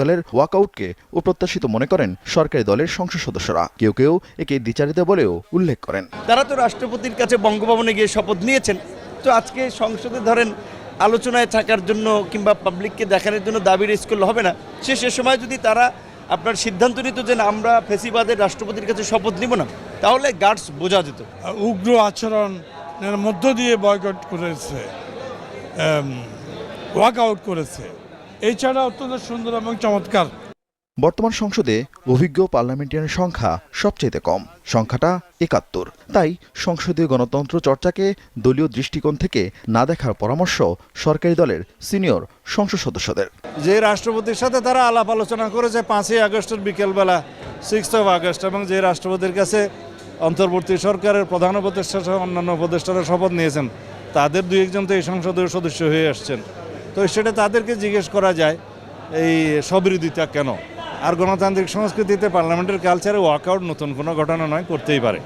দলের ওয়াকআউটকে অপ্রত্যাশিত মনে করেন সরকারি দলের সংসদ সদস্যরা। কেউ কেউ একে দ্বিচারিতা বলেও উল্লেখ করেন। তারা তো রাষ্ট্রপতির কাছে বঙ্গভবনে গিয়ে শপথ নিয়েছেন, তো আজকে সংসদে ধরেন আলোচনায় থাকার জন্য কিংবা পাবলিককে দেখানোর জন্য দাবি রেজ করলে হবে না। সে সময় যদি তারা আপনার সিদ্ধান্ত নিত যে আমরা ফেসিবাদের রাষ্ট্রপতির কাছে শপথ নিব না, তাহলে গার্ডস বোঝা যেত। উগ্র আচরণের মধ্য দিয়ে বয়কট করেছে, ওয়াকআউট করেছে। এছাড়া অত্যন্ত সুন্দর এবং চমৎকার। বর্তমান সংসদে অভিজ্ঞ পার্লামেন্টারিয়ানের সংখ্যা সবচেয়ে কম, সংখ্যাটা ৭১। তাই সংসদীয় গণতন্ত্র চর্চাকে দলীয় দৃষ্টিকোণ থেকে না দেখার পরামর্শ সরকারি দলের সিনিয়র সংসদ সদস্যদের। যে রাষ্ট্রপতির সাথে তারা আলাপ আলোচনা করেছে ৫ই আগস্টের বিকেলবেলা 6 আগস্ট, এবং যে রাষ্ট্রপতির কাছে অন্তর্বর্তী সরকারের প্রধান উপদেষ্টা সহ অন্যান্য উপদেষ্টারা শপথ নিয়েছেন, তাদের ২-১ তো এই সংসদের সদস্য হয়ে আসছেন। তো সেটা তাদেরকে জিজ্ঞেস করা যায় এই স্ববিরোধিতা কেন। আর গণতান্ত্রিক সংস্কৃতিতে পার্লামেন্টের কালচারে ওয়াকআউট নতুন কোনো ঘটনা নয়, করতেই পারে।